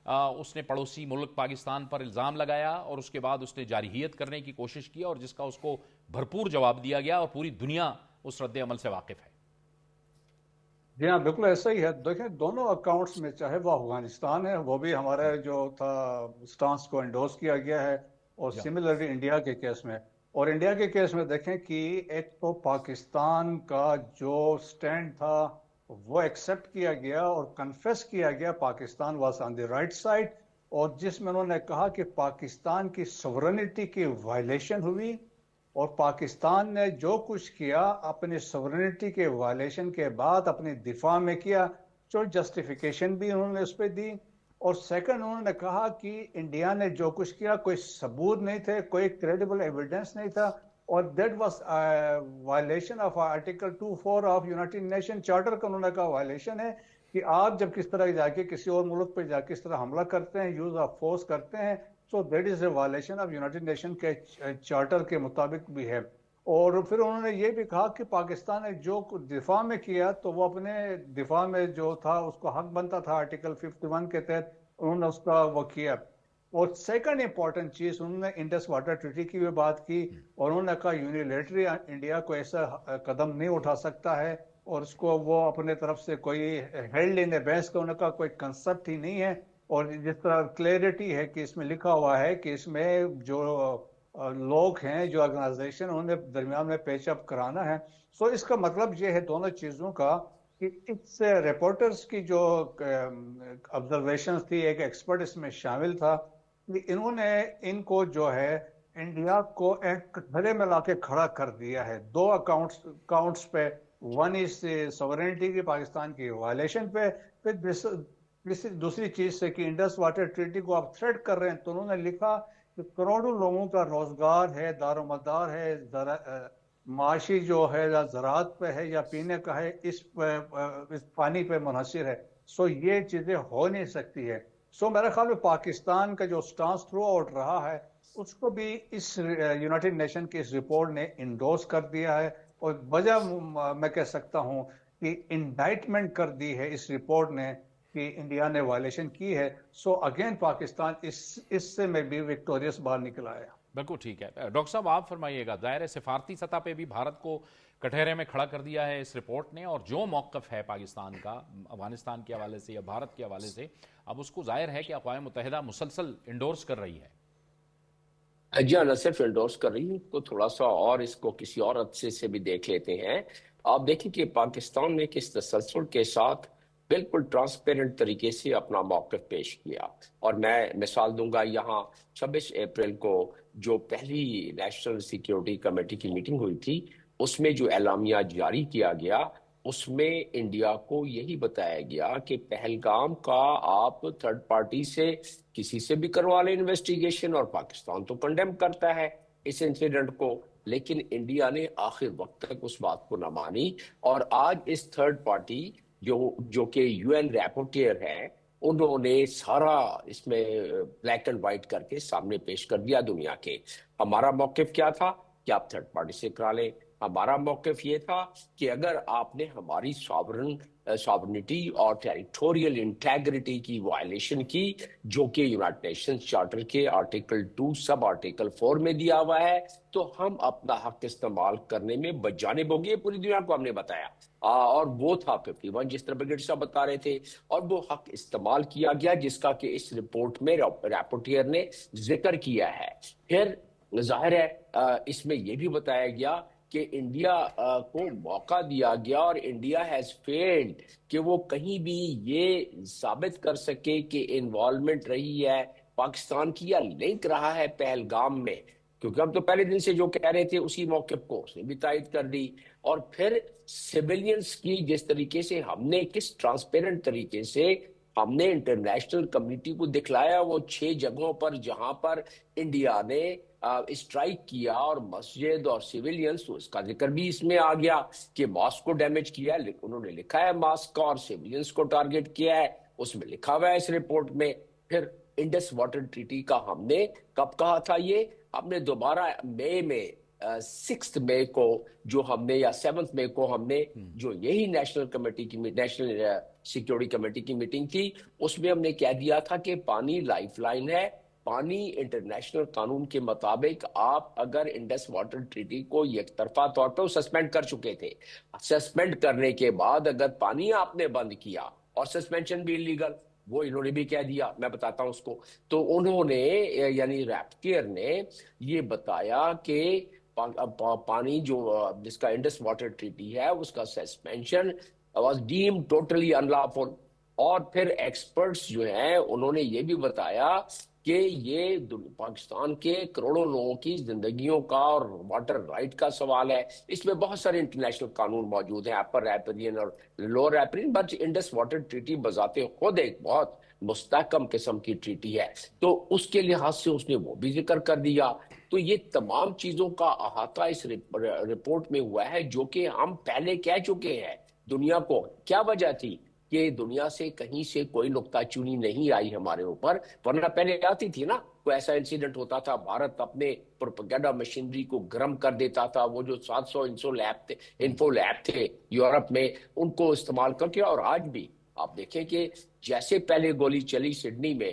اس نے پڑوسی ملک پاکستان پر الزام لگایا, اور اس کے بعد اس نے جارحیت کرنے کی کوشش کی, اور جس کا اس کو بھرپور جواب دیا گیا, اور پوری دنیا اس رد عمل سے واقف ہے. جی ہاں بالکل ایسا ہی ہے. دیکھیں دونوں اکاؤنٹس میں, چاہے وہ افغانستان ہے وہ بھی ہمارا جو تھا سٹانس کو انڈورس کیا گیا ہے, اور سملرلی انڈیا کے کیس میں, اور انڈیا کے کیس میں دیکھیں کہ ایک تو پاکستان کا جو سٹینڈ تھا وہ ایکسپٹ کیا گیا اور کنفیس کیا گیا, Pakistan was on the right side, اور جس میں انہوں نے کہا کہ پاکستان کی سورنٹی کی وائلیشن ہوئی, اور پاکستان نے جو کچھ کیا اپنی سورنٹی کے وائلیشن کے بعد اپنے دفاع میں کیا, جو جسٹیفیکیشن بھی انہوں نے اس پہ دی. اور سیکنڈ انہوں نے کہا کہ انڈیا نے جو کچھ کیا کوئی ثبوت نہیں تھے, کوئی کریڈیبل ایویڈنس نہیں تھا, اور that was violation of article 24 of United nation charter کا انہوں نے کہا وائلیشن ہے کہ آپ جب کس طرح جا کے کسی اور ملک پہ جا کے اس طرح حملہ کرتے ہیں, یوز آف فورس کرتے ہیں, so that is a violation of United nation کے چارٹر کے مطابق بھی ہے. اور پھر انہوں نے یہ بھی کہا کہ پاکستان نے جو دفاع میں کیا تو وہ اپنے دفاع میں جو تھا اس کو حق بنتا تھا آرٹیکل 51 کے تحت, انہوں نے اس کا وہ کیا. اور سیکنڈ امپورٹنٹ چیز انہوں نے انڈس واٹر ٹریٹی کی بھی بات کی, اور انہوں نے کہا یونیلیٹری انڈیا کو ایسا قدم نہیں اٹھا سکتا ہے, اور اس کو وہ اپنے طرف سے کوئی ہیلڈ ان بیس کرنے کا کوئی کنسپٹ ہی نہیں ہے. اور جس طرح کلیئرٹی ہے کہ اس میں لکھا ہوا ہے کہ اس میں جو لوگ ہیں جو آرگنائزیشن انہوں نے درمیان میں پیچ اپ کرانا ہے. سو اس کا مطلب یہ ہے دونوں چیزوں کا کہ اس رپورٹرز کی جو آبزرویشنز تھی، ایک ایکسپرٹ اس میں شامل تھا، انہوں نے ان کو جو ہے انڈیا کو ایک کٹہرے میں لا کے کھڑا کر دیا ہے دو اکاؤنٹس پہ. ون از سوورنٹی کی پاکستان کی وائلیشن پہ، پھر دوسری چیز سے کہ انڈس واٹر ٹریٹی کو آپ تھریٹ کر رہے ہیں. تو انہوں نے لکھا کہ کروڑوں لوگوں کا روزگار ہے، دار و مدار ہے، معاشی جو ہے یا زراعت پہ ہے یا پینے کا ہے، اس پانی پہ منحصر ہے. سو یہ چیزیں ہو نہیں سکتی ہے. سو میرے خیال میں پاکستان کا جو سٹانس تھرو آؤٹ رہا ہے اس کو بھی اس یونائٹڈ نیشن کی اس رپورٹ نے انڈورس کر دیا ہے. اور وجہ میں کہہ سکتا ہوں کہ انڈائٹمنٹ کر دی ہے اس رپورٹ نے کہ انڈیا نے وائلیشن کی ہے. سو اگین پاکستان اس سے میں بھی وکٹوریس باہر نکل آیا. بالکل ٹھیک ہے. ڈاکٹر صاحب آپ فرمائیے گا، ظاہر ہے سفارتی سطح پہ بھی بھارت کو کٹہرے میں کھڑا کر دیا ہے اس رپورٹ نے، اور جو موقف ہے پاکستان کا افغانستان کے حوالے سے یا بھارت کے حوالے سے، اب اس کو ظاہر ہے کہ اقوام متحدہ مسلسل انڈورس کر رہی ہے. جی ہاں، نہ صرف انڈورس کر رہی ہے کو تھوڑا سا اور اس کو کسی اور عدسے سے بھی دیکھ لیتے ہیں. آپ دیکھیں کہ پاکستان نے کس تسلسل کے ساتھ بالکل ٹرانسپیرنٹ طریقے سے اپنا موقف پیش کیا. اور میں مثال دوں گا، یہاں 26 اپریل کو جو پہلی نیشنل سیکیورٹی کمیٹی کی میٹنگ ہوئی تھی، اس میں جو اعلامیہ جاری کیا گیا اس میں انڈیا کو یہی بتایا گیا کہ پہلگام کا آپ تھرڈ پارٹی سے کسی سے بھی کروا لیں انویسٹیگیشن، اور پاکستان تو کنڈیم کرتا ہے اس انسیڈنٹ کو، لیکن انڈیا نے آخر وقت تک اس بات کو نہ مانی. اور آج اس تھرڈ پارٹی جو کہ یو این ریپورٹیر ہے، انہوں نے سارا اس میں بلیک اینڈ وائٹ کر کے سامنے پیش کر دیا دنیا کے. ہمارا موقف کیا تھا کہ آپ تھرڈ پارٹی سے کرا لیں. ہمارا موقف یہ تھا کہ اگر آپ نے ہماری ساورنٹی اور ٹیریٹوریل انٹیگریٹی کی وائلیشن کی، جو کہ یونائٹڈ نیشنز چارٹر کے آرٹیکل 2 سب آرٹیکل 4 میں دیا ہوا ہے، تو ہم اپنا حق استعمال کرنے میں بجانب ہوں گے. پوری دنیا کو ہم نے بتایا، اور وہ تھا 51 جس طرح بریگیڈ صاحب بتا رہے تھے، اور وہ حق استعمال کیا گیا جس کا کہ اس رپورٹ میں رپورٹیر نے ذکر کیا ہے. پھر ظاہر ہے اس میں یہ بھی بتایا گیا کہ انڈیا کو موقع دیا گیا، اور انڈیا ہیز فیلڈ کہ وہ کہیں بھی یہ ثابت کر سکے کہ انوالومنٹ رہی ہے پاکستان کی یا لنک رہا ہے پہلگام میں، کیونکہ ہم تو پہلے دن سے جو کہہ رہے تھے اسی موقف کو اس نے بھی تائید کر دی. اور پھر سیویلینز کی جس طریقے سے ہم نے کس ٹرانسپیرنٹ طریقے سے ہم نے انٹرنیشنل کمیونٹی کو دکھلایا، وہ 6 جگہوں پر جہاں پر انڈیا نے اسٹرائک کیا، اور مسجد اور سیویلینز، تو اس کا ذکر بھی اس میں آ گیا کہ ماسک کو ڈیمیج کیا ہے. انہوں نے لکھا ہے ماسک کا، اور سیویلینز کو ٹارگٹ کیا ہے، اس میں لکھا ہوا ہے اس رپورٹ میں. پھر انڈس واٹر ٹریٹی کا ہم نے کب کہا تھا، یہ ہم نے دوبارہ مئی میں 6 مئی کو جو ہم نے یا 7 مئی کو ہم نے جو یہی نیشنل کمیٹی کی نیشنل سیکیورٹی کمیٹی کی میٹنگ تھی، اس میں ہم نے کہہ دیا تھا کہ پانی لائف لائن ہے. پانی انٹرنیشنل قانون کے مطابق آپ اگر انڈس واٹر ٹریٹی کو یک طرفہ طور پہ سسپینڈ کر چکے تھے، سسپینڈ کرنے کے بعد اگر پانی آپ نے بند کیا، اور سسپینشن بھی انلیگل، وہ انہوں نے بھی کہہ دیا، میں بتاتا ہوں اس کو. تو انہوں نے یعنی ریپٹیئر نے یہ بتایا کہ پانی جو جس کا انڈس واٹر ٹریٹی ہے اس کا سسپینشن واز ڈیمڈ ٹوٹلی انلافل. اور پھر ایکسپرٹس جو ہیں انہوں نے یہ بھی بتایا کہ یہ پاکستان کے کروڑوں لوگوں کی زندگیوں کا اور واٹر رائٹ کا سوال ہے. اس میں بہت سارے انٹرنیشنل قانون موجود ہیں، اپر ریپرین اور lower riparian, but Indus water treaty بذات خود ایک بہت مستحکم قسم کی ٹریٹی ہے، تو اس کے لحاظ سے اس نے وہ بھی ذکر کر دیا. تو یہ تمام چیزوں کا احاطہ اس رپورٹ میں ہوا ہے، جو کہ ہم پہلے کہہ چکے ہیں دنیا کو. کیا وجہ تھی کہ دنیا سے کہیں سے کوئی نکتہ چینی نہیں آئی ہمارے اوپر، ورنہ پہلے آتی تھی نا، کوئی ایسا انسیڈنٹ ہوتا تھا بھارت اپنے پروپیگنڈا مشینری کو گرم کر دیتا تھا. وہ جو 700 انفو لیب تھے یورپ میں، ان کو استعمال کر کے. اور آج بھی آپ دیکھیں کہ جیسے پہلے گولی چلی سڈنی میں،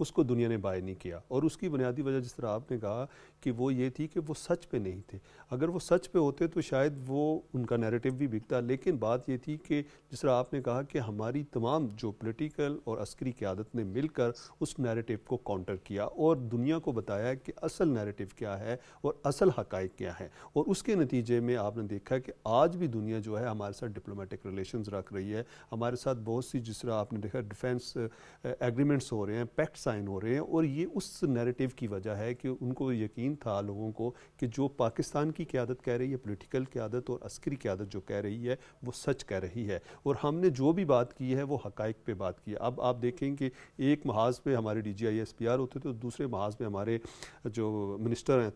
اس کو دنیا نے بائی نہیں کیا، اور اس کی بنیادی وجہ جس طرح آپ نے کہا کہ وہ یہ تھی کہ وہ سچ پہ نہیں تھے. اگر وہ سچ پہ ہوتے تو شاید وہ ان کا نیریٹو بھی بکتا، لیکن بات یہ تھی کہ جس طرح آپ نے کہا کہ ہماری تمام جو پولیٹیکل اور عسکری قیادت نے مل کر اس نیریٹو کو کاؤنٹر کیا اور دنیا کو بتایا کہ اصل نیریٹو کیا ہے اور اصل حقائق کیا ہے. اور اس کے نتیجے میں آپ نے دیکھا کہ آج بھی دنیا جو ہے ہمارے ساتھ ڈپلومیٹک ریلیشنز رکھ رہی ہے، ہمارے ساتھ بہت سی جس طرح آپ نے دیکھا ڈیفینس ایگریمنٹس ہو رہے ہیں، پیکٹ سائن ہو رہے ہیں، اور یہ اس نیریٹو کی وجہ ہے کہ ان کو یقین تھا لوگوں کو کہ جو پاکستان کی قیادت کہہ رہی ہے، پولیٹیکل قیادت اور عسکری قیادت جو کہہ رہی ہے وہ سچ کہہ رہی ہے، اور ہم نے جو بھی بات کی ہے وہ حقائق پہ بات کی ہے. اب آپ دیکھیں کہ ایک محاذ پہ ہمارے D G I S P R ہوتے تھے، اور دوسرے محاذ پہ ہمارے جو منسٹر ہیں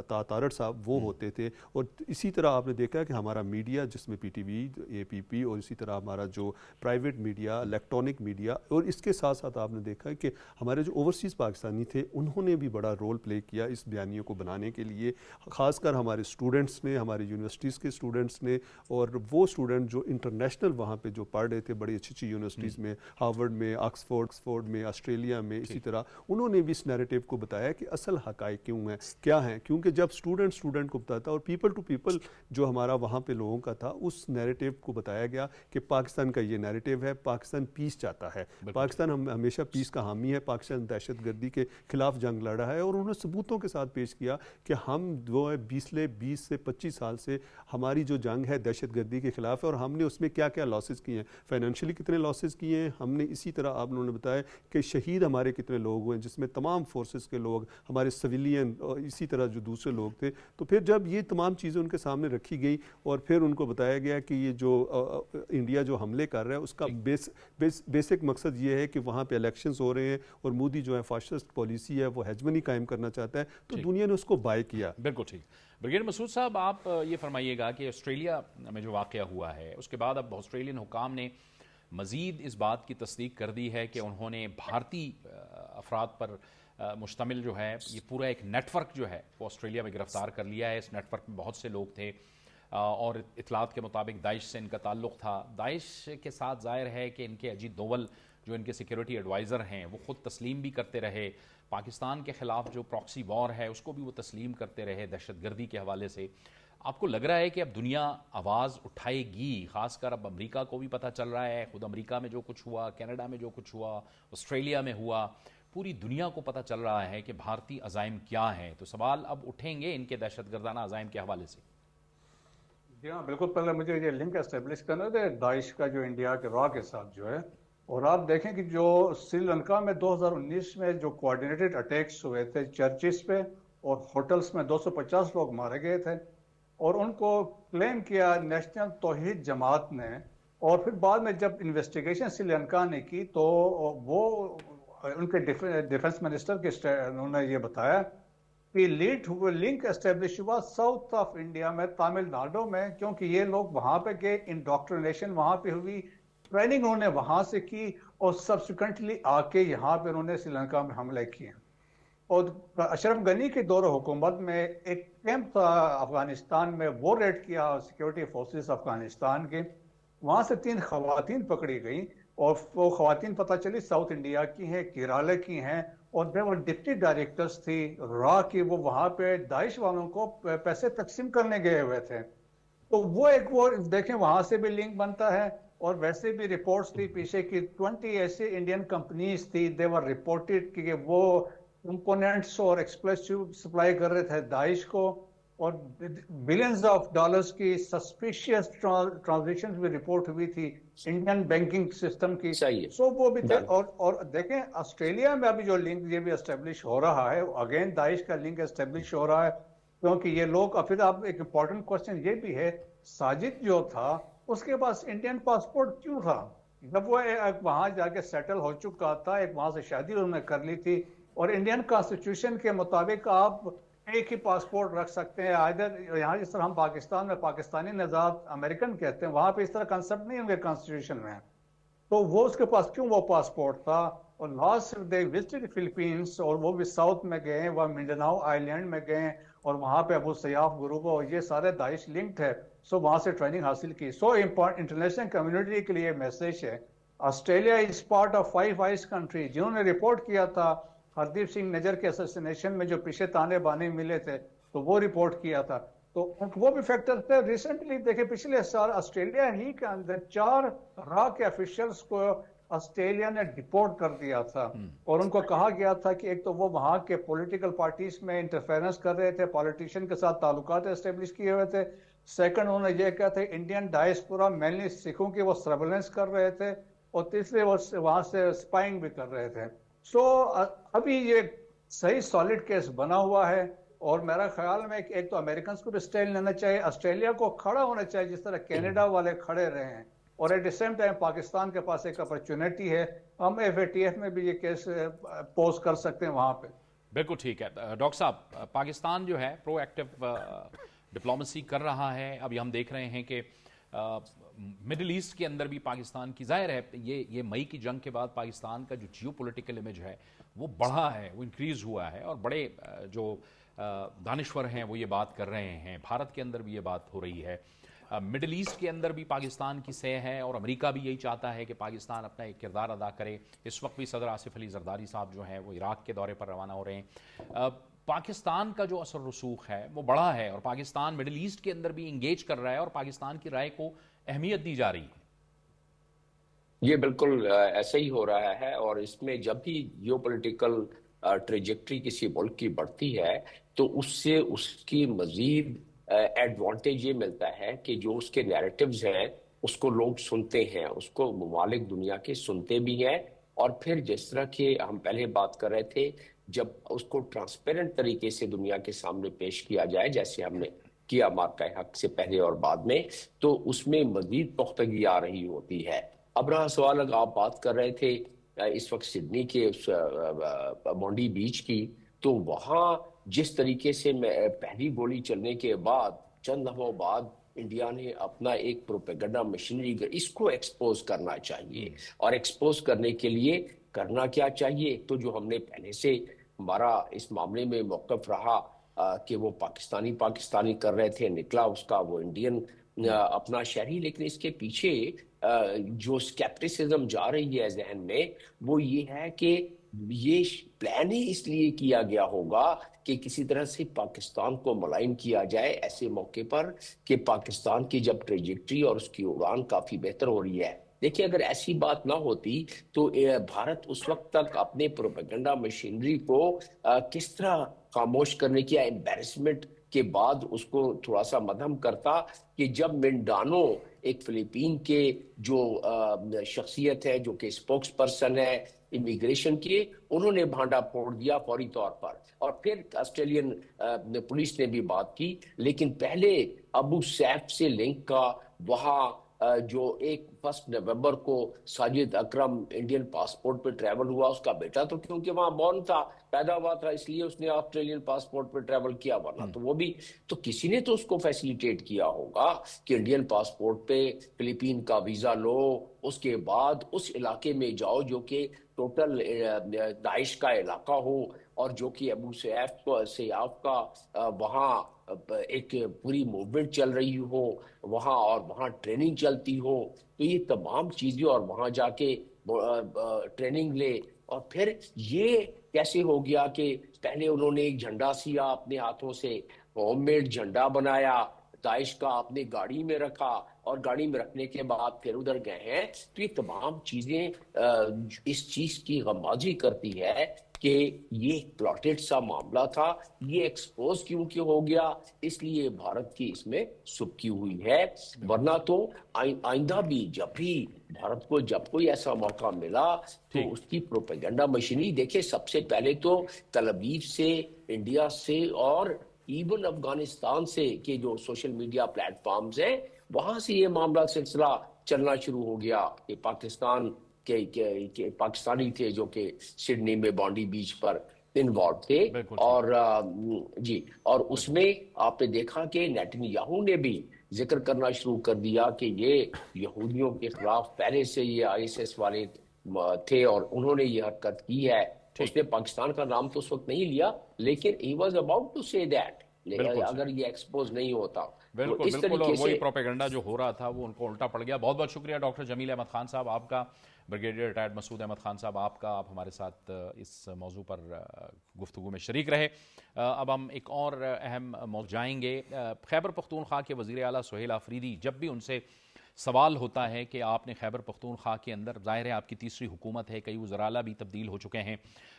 تارڑ صاحب وہ ہوتے تھے. اور اسی طرح آپ نے دیکھا کہ ہمارا میڈیا جس میں پی ٹی وی، اے پی پی، اور اسی طرح ہمارا جو پرائیویٹ میڈیا، الیکٹرانک میڈیا، اور اس کے ساتھ ساتھ آپ نے دیکھا کہ ہمارے جو اوورسیز پاکستانی تھے انہوں نے بھی بڑا رول پلے کیا اس بیانیے کو بنانے کے لیے. خاص کر ہمارے اسٹوڈنٹس نے، ہماری یونیورسٹیز کے اسٹوڈنٹس نے، اور وہ اسٹوڈنٹ جو انٹرنیشنل وہاں پہ جو پڑھ رہے تھے بڑی اچھی اچھی یونیورسٹیز میں، ہارورڈ میں، آکسفورڈ میں، آسٹریلیا میں، اسی طرح انہوں نے بھی اس نیریٹو کو بتایا کہ اصل حقائق کیوں ہیں، کیا ہیں. کیونکہ جب اسٹوڈنٹ کو بتاتا اور پیپل ٹو پیپل جو ہمارا وہاں پہ لوگوں کا تھا، اس نیریٹو کو بتایا گیا کہ پاکستان کا یہ نیریٹو ہے، پاکستان پیس چاہتا ہے، پاکستان ہمیشہ پیس کا حامی ہے، پاکستان دہشت گردی کے خلاف جنگ لڑ رہا ہے. اور انہوں نے ثبوتوں کے ساتھ پیش کیا کہ ہم 20 سے 25 سال سے ہماری جو جنگ ہے دہشت گردی کے خلاف ہے، اور ہم نے اس میں کیا کیا لاسز کیے ہیں، فائنینشلی کتنے لاسز کیے ہیں ہم نے. اسی طرح آپ نے بتایا کہ شہید ہمارے کتنے لوگ ہوئے، جس میں تمام فورسز کے لوگ، ہمارے سویلین، اور اسی طرح جو دوسرے لوگ تھے. تو پھر جب یہ تمام چیزیں ان کے سامنے رکھی گئی اور پھر ان کو بتایا گیا کہ یہ جو انڈیا جو حملے کر رہا ہے اس کا بیسک مقصد یہ ہے کہ وہاں پہ الیکشنز ہو رہے ہیں اور مودی جو ہے فاشسٹ پالیسی ہے وہ ہیجمنی قائم کرنا چاہتا ہے، تو دنیا نے اس کو بائی کیا. بالکل ٹھیک. بریگیڈیئر مسعود صاحب، آپ یہ فرمائیے گا کہ آسٹریلیا میں جو واقعہ ہوا ہے اس کے بعد اب آسٹریلین حکام نے مزید اس بات کی تصدیق کر دی ہے کہ انہوں نے بھارتی افراد پر مشتمل جو ہے یہ پورا ایک نیٹ ورک جو ہے وہ آسٹریلیا میں گرفتار کر لیا ہے. اس نیٹ ورک میں بہت سے لوگ تھے اور اطلاعات کے مطابق داعش سے ان کا تعلق تھا. داعش کے ساتھ ظاہر ہے کہ ان کے اجیت دوول جو ان کے سیکیورٹی ایڈوائزر ہیں وہ خود تسلیم بھی کرتے رہے، پاکستان کے خلاف جو پراکسی وار ہے اس کو بھی وہ تسلیم کرتے رہے دہشت گردی کے حوالے سے. آپ کو لگ رہا ہے کہ اب دنیا آواز اٹھائے گی؟ خاص کر اب امریکہ کو بھی پتہ چل رہا ہے، خود امریکہ میں جو کچھ ہوا، کینیڈا میں جو کچھ ہوا، آسٹریلیا میں ہوا، پوری دنیا کو پتہ چل رہا ہے کہ بھارتی عزائم کیا ہیں. تو سوال اب اٹھیں گے ان کے دہشت گردانہ عزائم کے حوالے سے؟ جی ہاں بالکل. پہلے مجھے یہ لنک اسٹیبلش کرنا تھا داعش کا جو انڈیا کے را کے ساتھ جو ہے. اور آپ دیکھیں کہ جو سری لنکا میں 2019 میں جو کوآرڈینیٹڈ اٹیکس ہوئے تھے چرچز پہ اور ہوٹلز میں 250 لوگ مارے گئے تھے، اور ان کو کلیم کیا نیشنل توحید جماعت نے. اور پھر بعد میں جب انویسٹیگیشن سری لنکا نے کی تو وہ ان کے ڈیفنس منسٹر کے انہوں نے یہ بتایا کہ لنک اسٹیبلش ہوا ساؤتھ آف انڈیا میں، تامل ناڈو میں، کیونکہ یہ لوگ وہاں پہ گئے، انڈاکٹرینیشن وہاں پہ ہوئی، ٹریننگ انہوں نے وہاں سے کی، اور سبسیکوینٹلی آ کے یہاں پہ انہوں نے سری لنکا میں حملے کیے. اور اشرف غنی کے دور حکومت میں ایک کیمپ تھا افغانستان میں، وہ ریڈ کیا سیکیورٹی فورسز افغانستان کے، وہاں سے 3 خواتین پکڑی گئیں، اور وہ خواتین پتہ چلی ساؤتھ انڈیا کی ہیں، کیرالہ کی ہیں، اور وہ ڈپٹی ڈائریکٹرز تھی را کی، وہ وہاں پہ داعش والوں کو پیسے تقسیم کرنے گئے ہوئے تھے. تو وہ دیکھیں وہاں سے بھی لنک بنتا ہے. اور ویسے بھی رپورٹس تھی پیچھے کی 20 ایسے انڈین کمپنیز تھی، دے ور رپورٹڈ کہ وہ کمپوننٹس اور ایکسپلوسیو سپلائی کر رہے تھے داعش کو، اور بلینز آف ڈالرز کی سسپیشیس ٹرانزیکشن بھی رپورٹ ہوئی تھی انڈین بینکنگ سسٹم کی. سو وہ بھی تھے. اور دیکھیں آسٹریلیا میں ابھی جو لنک یہ بھی اسٹیبلش ہو رہا ہے، اگین داعش کا لنک اسٹیبلش ہو رہا ہے، کیونکہ یہ لوگ. پھر آپ ایک امپورٹنٹ کوشچن یہ بھی ہے، ساجد جو تھا اس کے پاس انڈین پاسپورٹ کیوں تھا؟ جب وہ وہاں جا کے سیٹل ہو چکا تھا، ایک وہاں سے شادی انہوں نے کر لی تھی، اور انڈین کانسٹیٹیوشن کے مطابق آپ ایک ہی پاسپورٹ رکھ سکتے ہیں. ادھر یہاں جس طرح ہم پاکستان میں پاکستانی نژاد امریکن کہتے ہیں، وہاں پہ اس طرح کنسپٹ نہیں ہے کانسٹیٹیوشن میں. تو وہ اس کے پاس کیوں وہ پاسپورٹ تھا؟ اور لاسٹ دے وزٹڈ فلپینس، اور وہ بھی ساؤتھ میں گئے، وہ منڈناؤ آئی لینڈ میں گئے، اور وہاں پہ ابو سیاف گروپ اور یہ سارے داعش لنکڈ ہے. سو وہاں سے ٹریننگ حاصل کی. سو انٹرنیشنل کمیونٹی کے لیے میسج ہے، Australia is part of 5 ice country, جنہوں نے رپورٹ کیا تھا ہردیپ سنگھ نجر کے اسیسینیشن میں جو پیچھے تانے بانے ملے تھے تو وہ رپورٹ کیا تھا، تو وہ بھی فیکٹر تھے۔ ریسنٹلی دیکھیں پچھلے سال آسٹریلیا ہی کے اندر 4 را کے افیشلز کو آسٹریلیا نے ڈپورٹ کر دیا تھا، اور ان کو کہا گیا تھا کہ ایک تو وہ وہاں کے پولیٹیکل پارٹیز میں انٹرفیرنس کر رہے تھے، پولیٹیشین کے ساتھ تعلقات اسٹیبلش کیے ہوئے تھے، سیکنڈ انہوں نے یہ کہا تھا انڈین ڈائسپورا مینلی سکھوں کی وہ سرویلنس کر رہے تھے، اور تیسرے وہ وہاں سے سپائنگ بھی کر رہے تھے۔ سو ابھی یہ صحیح سالڈ کیس بنا ہوا ہے، اور میرا خیال میں ایک تو امریکنز کو بھی اسٹینڈ لینا چاہیے، آسٹریلیا کو کھڑا ہونا چاہیے جس طرح کینیڈا والے کھڑے رہے ہیں، اور at the same time Pakistan کے پاس ایک اپرچونٹی ہے، ہم FATF میں بھی یہ کیس پوز کر سکتے ہیں وہاں پہ۔ بالکل ٹھیک ہے ڈاکٹر صاحب، پاکستان جو ہے پرو ایکٹیو ڈپلومیسی کر رہا ہے، ابھی ہم دیکھ رہے ہیں کہ مڈل ایسٹ کے اندر بھی پاکستان کی ظاہر ہے یہ مئی کی جنگ کے بعد پاکستان کا جو جیو پولیٹیکل امیج ہے وہ بڑھا ہے، وہ انکریز ہوا ہے، اور بڑے جو دانشور ہیں وہ یہ بات کر رہے ہیں، بھارت کے اندر بھی یہ بات ہو رہی ہے، مڈل ایسٹ کے اندر بھی پاکستان کی سہ ہے، اور امریکہ بھی یہی چاہتا ہے کہ پاکستان اپنا ایک کردار ادا کرے۔ اس وقت بھی صدر آصف علی زرداری صاحب جو ہیں وہ عراق کے دورے پر روانہ ہو رہے ہیں۔ پاکستان کا جو اثر رسوخ ہے وہ بڑا ہے، اور پاکستان مڈل ایسٹ کے اندر بھی انگیج کر رہا ہے، اور پاکستان کی رائے کو اہمیت دی جا رہی ہے۔ یہ بالکل ایسا ہی ہو رہا ہے، اور اس میں جب بھی جیو پولیٹیکل ٹریجیکٹری کسی ملک کی بڑھتی ہے تو اس سے اس کی مزید ایڈوانٹیج یہ ملتا ہے کہ جو اس کے نیریٹیوز ہیں اس کو لوگ سنتے ہیں، اس کو ممالک دنیا کے سنتے بھی ہیں، اور پھر جس طرح کہ ہم پہلے بات کر رہے تھے، جب اس کو ٹرانسپیرنٹ طریقے سے دنیا کے سامنے پیش کیا جائے جیسے ہم نے کیا مارکہ حق سے پہلے اور بعد میں، تو اس میں مزید پختگی آ رہی ہوتی ہے۔ اب رہا سوال، اگر آپ بات کر رہے تھے اس وقت سڈنی کے مونڈی بیچ کی، تو وہاں جس طریقے سے پہلی گولی چلنے کے بعد چند لمحوں بعد انڈیا نے اپنا ایک پروپیگنڈا مشینری، اس کو ایکسپوز کرنا چاہیے، اور ایکسپوز کرنے کے لیے کرنا کیا چاہیے؟ تو جو ہم نے پہلے سے ہمارا اس معاملے میں موقف رہا کہ وہ پاکستانی کر رہے تھے، نکلا اس کا وہ انڈین اپنا شہری، لیکن اس کے پیچھے جو سکیپٹسزم جا رہی ہے ذہن میں وہ یہ ہے کہ یہ پلان ہی اس لیے کیا گیا ہوگا کہ کسی طرح سے پاکستان کو ملائم کیا جائے ایسے موقع پر کہ پاکستان کی جب ٹریجیکٹری اور اس کی اڑان کافی بہتر ہو رہی ہے۔ دیکھیں اگر ایسی بات نہ ہوتی تو بھارت اس وقت تک اپنے پروپیگنڈا مشینری کو کس طرح خاموش کرنے کی ایمبیرسمنٹ کے بعد اس کو تھوڑا سا مدھم کرتا کہ جب منڈانو ایک فلیپین کے جو شخصیت ہے جو کہ اسپوکس پرسن ہے امیگریشن کے، انہوں نے بھانڈا پھوڑ دیا فوری طور پر، اور پھر آسٹریلین پولیس نے بھی بات کی، لیکن پہلے ابو سیف سے لنک کا وہاں جو 1 نومبر کو ساجد اکرم انڈین پاسپورٹ پہ ٹریول ہوا، اس کا بیٹا تو کیونکہ وہاں بورن تھا، پیدا ہوا تھا، اس لیے اس نے آسٹریلین پاسپورٹ پہ ٹریول کیا، ورنہ تو وہ بھی تو کسی نے تو اس کو فیسیلیٹیٹ کیا ہوگا کہ انڈین پاسپورٹ پہ فلیپین کا ویزا لو، اس کے بعد اس علاقے میں جاؤ جو کہ ٹوٹل داعش کا علاقہ ہو، اور جو کہ ابو سیاف کا وہاں ایک پوری موومنٹ چل رہی ہو وہاں، اور وہاں ٹریننگ چلتی ہو، تو یہ تمام چیزیں، اور وہاں جا کے ٹریننگ لے، اور پھر یہ کیسے ہو گیا کہ پہلے انہوں نے ایک جھنڈا سیا اپنے ہاتھوں سے، ہوم میڈ جھنڈا بنایا داعش کا، اپنے گاڑی میں رکھا، اور گاڑی میں رکھنے کے بعد پھر ادھر گئے ہیں، تو یہ تمام چیزیں اس چیز کی غمازی کرتی ہے کہ یہ پلاٹڈ سا معاملہ تھا، یہ ایکسپوز کیوں ہو گیا، اس لیے بھارت کی اس میں سبکی ہوئی ہے، ورنہ تو آئندہ بھی جب بھی بھارت کو جب کوئی ایسا موقع ملا تو اس کی پروپیگنڈا مشینری، دیکھیں سب سے پہلے تو تل ابیب سے، انڈیا سے، اور ایون افغانستان سے کہ جو سوشل میڈیا پلیٹ فارمز ہیں وہاں سے یہ معاملہ سلسلہ چلنا شروع ہو گیا کہ پاکستان کہ پاکستانی تھے جو کہ سڈنی میں بانڈی بیچ پر انوالو تھے، اور جی، اور اس میں آپ نے دیکھا کہ نیتن یاہو نے بھی ذکر کرنا شروع کر دیا کہ یہ یہودیوں کے خلاف پہلے سے یہ ISS والے تھے اور انہوں نے یہ حرکت کی ہے۔ اس نے پاکستان کا نام تو اس وقت نہیں لیا، لیکن he was about to say that بالکل اگر یہ ایکسپوز نہیں ہوتا تو بالکل اس بالکل، اور طریقے وہی سے. پروپیگنڈا جو ہو رہا تھا وہ ان کو الٹا پڑ گیا. بہت بہت شکریہ ڈاکٹر جمیل احمد خان صاحب آپ کا، بریگیڈیئر ریٹائرڈ مسعود احمد خان صاحب آپ کا، آپ ہمارے ساتھ اس موضوع پر گفتگو میں شریک رہے. اب ہم ایک اور اہم موضوع جائیں گے. خیبر پختونخوا کے وزیر اعلیٰ سہیل آفریدی، جب بھی ان سے سوال ہوتا ہے کہ آپ نے خیبر پختونخوا کے اندر، ظاہر ہے آپ کی تیسری حکومت ہے، کئی وزراء بھی تبدیل ہو چکے ہیں،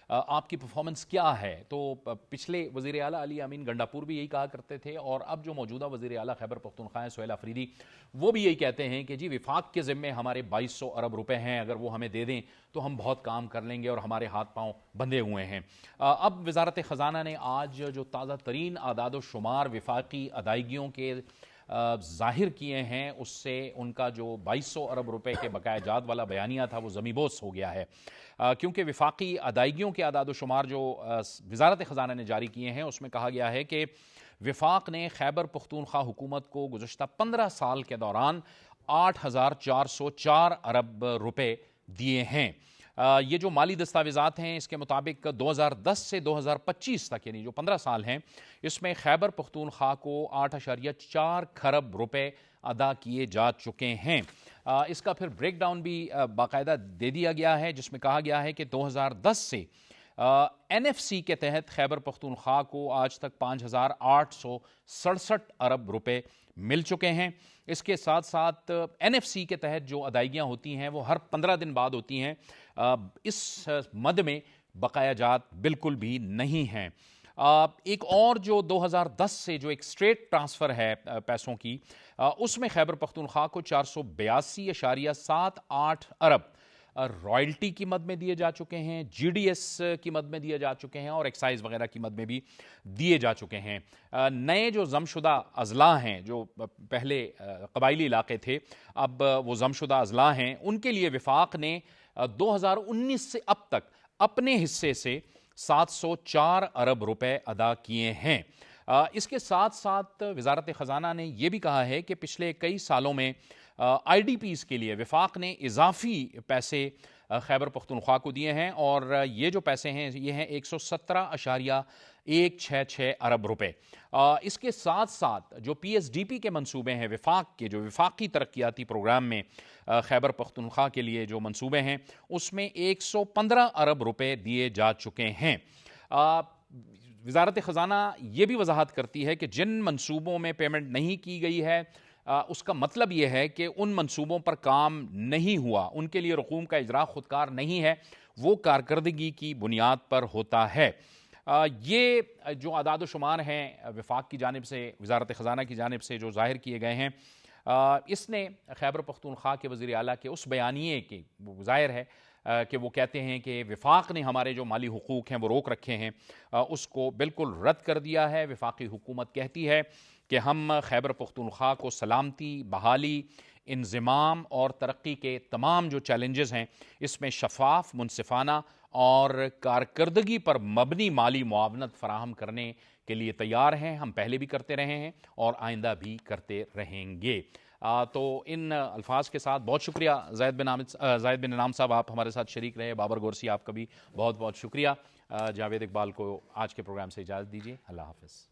آپ کی پرفارمنس کیا ہے؟ تو پچھلے وزیر اعلیٰ علی امین گنڈاپور بھی یہی کہا کرتے تھے، اور اب جو موجودہ وزیر اعلیٰ خیبر پختونخوا ہیں سہیل آفریدی، وہ بھی یہی کہتے ہیں کہ جی وفاق کے ذمے ہمارے 2200 ارب روپے ہیں، اگر وہ ہمیں دے دیں تو ہم بہت کام کر لیں گے اور ہمارے ہاتھ پاؤں بندھے ہوئے ہیں. اب وزارت خزانہ نے آج جو تازہ ترین اعداد و شمار وفاقی ادائیگیوں کے ظاہر کیے ہیں، اس سے ان کا جو 2200 ارب روپے کے بقایا جات والا بیانیہ تھا وہ زمیں بوس ہو گیا ہے. کیونکہ وفاقی ادائیگیوں کے اعداد و شمار جو وزارت خزانہ نے جاری کیے ہیں، اس میں کہا گیا ہے کہ وفاق نے خیبر پختونخوا حکومت کو گزشتہ 15 سال کے دوران 8404 ارب روپے دیے ہیں. یہ جو مالی دستاویزات ہیں اس کے مطابق 2010 سے 2025 تک، یعنی جو 15 سال ہیں، اس میں خیبر پختونخوا کو 8.4 کھرب روپے ادا کیے جا چکے ہیں. اس کا پھر بریک ڈاؤن بھی باقاعدہ دے دیا گیا ہے، جس میں کہا گیا ہے کہ 2010 سے این ایف سی کے تحت خیبر پختونخوا کو آج تک 5867 ارب روپے مل چکے ہیں. اس کے ساتھ ساتھ این ایف سی کے تحت جو ادائیگیاں ہوتی ہیں وہ ہر 15 دن بعد ہوتی ہیں. اس مد میں بقایا جات بالکل بھی نہیں ہیں. ایک اور جو 2010 سے جو ایک اسٹریٹ ٹرانسفر ہے پیسوں کی، اس میں خیبر پختونخوا کو 482.78 ارب رائلٹی کی مد میں دیے جا چکے ہیں، جی ڈی ایس کی مد میں دیے جا چکے ہیں، اور ایکسائز وغیرہ کی مد میں بھی دیے جا چکے ہیں. نئے جو ضم شدہ اضلاع ہیں، جو پہلے قبائلی علاقے تھے اب وہ ضم شدہ اضلاع ہیں، ان کے لیے وفاق نے 2019 سے اب تک اپنے حصے سے 704 ارب روپے ادا کیے ہیں. اس کے ساتھ ساتھ وزارت خزانہ نے یہ بھی کہا ہے کہ پچھلے کئی سالوں میں آئی ڈی پیز کے لیے وفاق نے اضافی پیسے خیبر پختونخوا کو دیے ہیں، اور یہ جو پیسے ہیں یہ ہیں 117.166 ارب روپے. اس کے ساتھ ساتھ جو پی ایس ڈی پی کے منصوبے ہیں، وفاق کے جو وفاقی ترقیاتی پروگرام میں خیبر پختونخوا کے لیے جو منصوبے ہیں، اس میں 115 ارب روپے دیے جا چکے ہیں. وزارت خزانہ یہ بھی وضاحت کرتی ہے کہ جن منصوبوں میں پیمنٹ نہیں کی گئی ہے، اس کا مطلب یہ ہے کہ ان منصوبوں پر کام نہیں ہوا، ان کے لیے رقوم کا اجرا خودکار نہیں ہے، وہ کارکردگی کی بنیاد پر ہوتا ہے. یہ جو اعداد و شمار ہیں وفاق کی جانب سے، وزارت خزانہ کی جانب سے جو ظاہر کیے گئے ہیں، اس نے خیبر پختونخوا کے وزیر اعلیٰ کے اس بیانیے کے ظاہر ہے کہ وہ کہتے ہیں کہ وفاق نے ہمارے جو مالی حقوق ہیں وہ روک رکھے ہیں، اس کو بالکل رد کر دیا ہے. وفاقی حکومت کہتی ہے کہ ہم خیبر پختونخوا کو سلامتی، بحالی، انضمام اور ترقی کے تمام جو چیلنجز ہیں اس میں شفاف، منصفانہ اور کارکردگی پر مبنی مالی معاونت فراہم کرنے کے لیے تیار ہیں. ہم پہلے بھی کرتے رہے ہیں اور آئندہ بھی کرتے رہیں گے. تو ان الفاظ کے ساتھ بہت شکریہ زید بن انعام صاحب، آپ ہمارے ساتھ شریک رہے. بابر گورسی آپ کا بھی بہت بہت شکریہ. جاوید اقبال کو آج کے پروگرام سے اجازت دیجیے. اللہ حافظ.